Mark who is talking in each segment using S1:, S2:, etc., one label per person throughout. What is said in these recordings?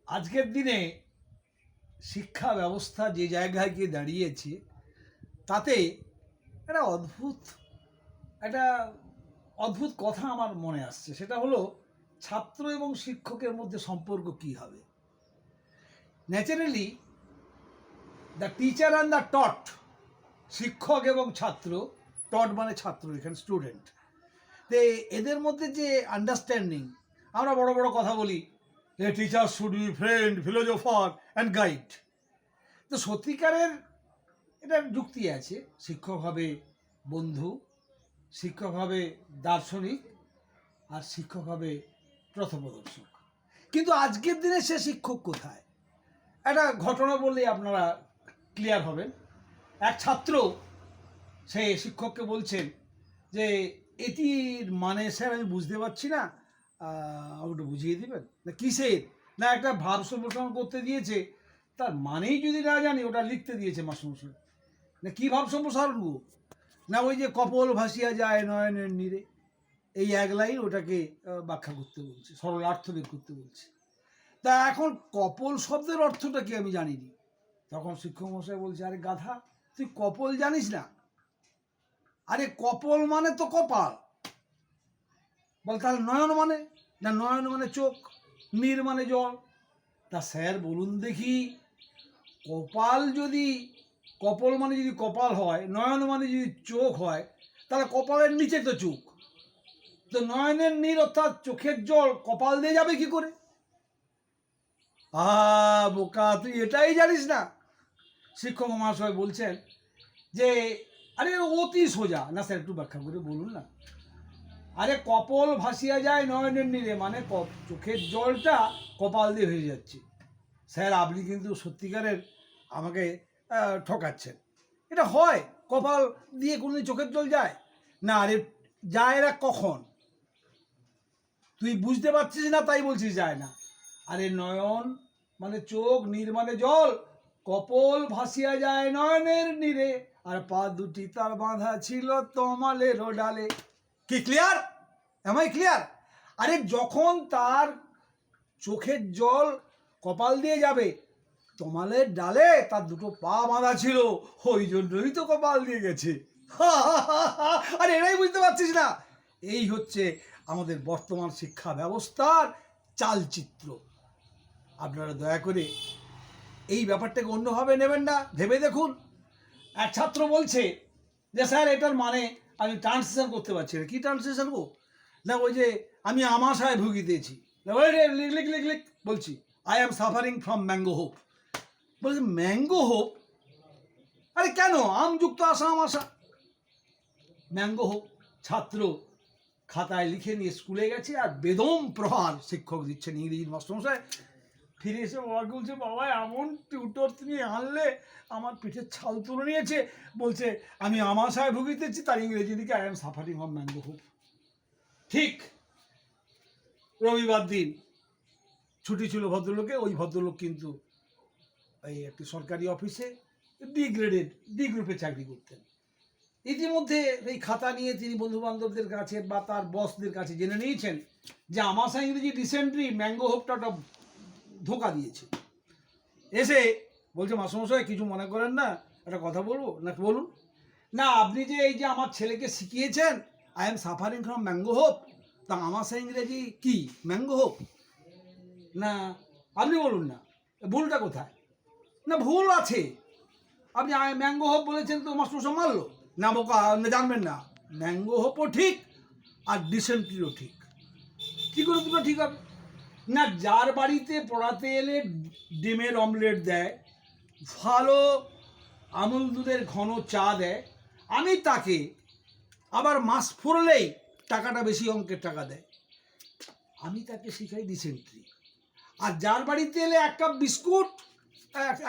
S1: আজকের দিনে শিক্ষা ব্যবস্থা যে জায়গায় গিয়ে দাঁড়িয়েছে তাতে একটা একটা অদ্ভুত কথা আমার মনে আসছে। সেটা হলো ছাত্র এবং শিক্ষকের মধ্যে সম্পর্ক কী হবে। Naturally the teacher and the taught, শিক্ষক এবং ছাত্র, টট মানে ছাত্র, এখানে স্টুডেন্ট, তো এদের মধ্যে যে আন্ডারস্ট্যান্ডিং, আমরা বড় বড় কথা বলি, a teacher should be friend, philosopher and guide. তো সত্যিকারের এটার যুক্তি আছে। শিক্ষক হবে বন্ধু, শিক্ষক হবে দার্শনিক, আর শিক্ষক হবে পথপ্রদর্শক। কিন্তু আজকের দিনে সে শিক্ষক কোথায়? একটা ঘটনা বললেই আপনারা ক্লিয়ার হবেন। এক ছাত্র সে শিক্ষককে বলছেন যে এটির মানে স্যার আমি বুঝতে পারছি না, আমাকে বুঝিয়ে দেবেন। না কিসের? না একটা ভাব সম্প্রসারণ করতে দিয়েছে, তার মানেই যদি না জানি ওটা লিখতে দিয়েছে মাস্টারমশাই। না কী ভাব সম্প্রসারণ গো? না ওই যে কপল ভাসিয়া যায় নয়নের নীরে, এই এক লাইন ওটাকে ব্যাখ্যা করতে বলছে, সরলার্থ বের করতে বলছে। তা এখন কপল শব্দের অর্থটা কি আমি জানিনি। তখন শিক্ষক মশাই বলছে, আরে গাধা, তুই কপল জানিস না? আরে কপল মানে তো কপাল। বল তাহলে নয়ন মানে? না নয়ন মানে চোখ, নীর মানে জল। তা স্যার বলুন দেখি, কপাল যদি, কপল মানে যদি কপাল হয়, নয়ন মানে যদি চোখ হয়, তাহলে কপালের নিচে তো চোখ, তো নয়নের নীর অর্থাৎ চোখের জল কপাল দিয়ে যাবে কি করে? বোকা, তুই এটাই জানিস না? শিক্ষক মহাশয় বলছেন যে আরে অতি সোজা। না স্যার একটু ব্যাখ্যা করে বলুন না। আরে কপল ভাসিয়া যায় নয়নের নীরে মানে চোখের জলটা কপাল দিয়ে হয়ে যাচ্ছে। স্যার আপনি কিন্তু সত্যিকারের আমাকে ঠকাচ্ছেন। এটা হয়? কপাল দিয়ে কোনোদিন চোখের জল যায় না। আরে যায় না কখন? তুই বুঝতে পারছিস না তাই বলছিস যায় না। আরে নয়ন মানে চোখ, নীর মানে জল, কপল ভাসিয়া যায় নয়নের নীরে, আর পা দুটি তার বাঁধা ছিল তমালের ডালে। কি ক্লিয়ার? MI clear? আরে যখন তার চোখের জল কপাল দিয়ে যাবে, তমালের ডালে তার দুটো পা বাঁধা ছিল, ওই জন্যই তো কপাল দিয়ে গেছে। আরে এটাই বুঝতে পারছিস না? এই হচ্ছে আমাদের বর্তমান শিক্ষা ব্যবস্থার চালচিত্র। আপনারা দয়া করে এই ব্যাপারটাকে অন্যভাবে নেবেন না, ভেবে দেখুন। এক ছাত্র বলছে যে স্যার এটার মানে আমি ট্রান্সলেশন করতে পারছি না। কী ট্রান্সলেশন গো? না ওই যে আমি আমাশায় ভুগিতেছি। ওই রে লিখ লিখ লিখ লিখ বলছি, I am suffering from mango hope. বলছে ম্যাঙ্গো হোপ? আরে কেন? আমযুক্ত আশা আমাশা, ম্যাঙ্গো হোপ। ছাত্র খাতায় লিখে নিয়ে স্কুলে গেছে, আর বেদম প্রহার শিক্ষক দিচ্ছেন, ইংরেজির মাস্টারমশাই। ফিরে এসে বাবাকে বলছে, বাবা এমন টিউটর তুমি আনলে আমার পিঠের ছাল তুলে নিয়েছে। বলছে আমি আমাশায় ভুগিতেছি, তার ইংরেজি দিকে I am suffering from mango hope. ঠিক রবিবার দিন ছুটি ছিল ভদ্রলোকে। ওই ভদ্রলোক কিন্তু এই একটি সরকারি অফিসে ডি গ্রুপে চাকরি করতেন। ইতিমধ্যে এই খাতা নিয়ে তিনি বন্ধুবান্ধবদের কাছে বা তার বসদের কাছে জেনে নিয়েছেন যে আমাশা ইংরেজি রিসেন্টলি ম্যাঙ্গো হোপটা ধোকা দিয়েছে। এসে বলছে, মাস্টারমশাই কিছু মনে করেন না, একটা কথা বলবো। না বলুন। না আপনি যে এই যে আমার ছেলেকে শিখিয়েছেন I am suffering from mango hope, তা আমাশা ইংরেজি কি ম্যাঙ্গো হোপ? না আপনি বলুন না, ভুলটা কোথায়? না ভুল আছে, আপনি ম্যাঙ্গো হোপ বলেছেন তো মাস্টারমশাই মারলো। না বোকা, জানবেন না, ম্যাঙ্গো হোপও ঠিক আর ডিসেন্ট্রিও ঠিক। কী করে দুটো ঠিক হবে? না যার বাড়িতে পড়াতে এলে ডিমের অমলেট দেয়, ভালো আমুল দুধের ঘন চা দেয়, আমি তাকে আবার মাস ফুরলেই টাকাটা বেশি অঙ্কের টাকা দেয়, আমি তাকে শিখাই ডিসেন্ট্রি। আর যার বাড়িতে এলে এক কাপ বিস্কুট,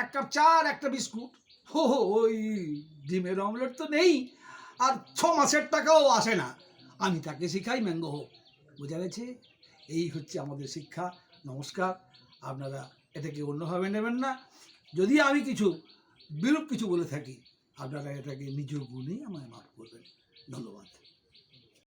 S1: এক কাপ চা আর একটা বিস্কুট, ওই ডিমের অমলেট তো নেই, আর 6 মাসের টাকাও আসে না, আমি তাকে শিখাই ম্যাঙ্গো হোপ। বোঝা গেছে? এই হচ্ছে আমাদের শিক্ষা। নমস্কার। আপনারা এটাকে অন্যভাবে নেবেন না। যদি আমি বিরূপ কিছু বলে থাকি, আপনারা এটাকে নিজ গুণেই আমায় মাফ করবেন। ধন্যবাদ।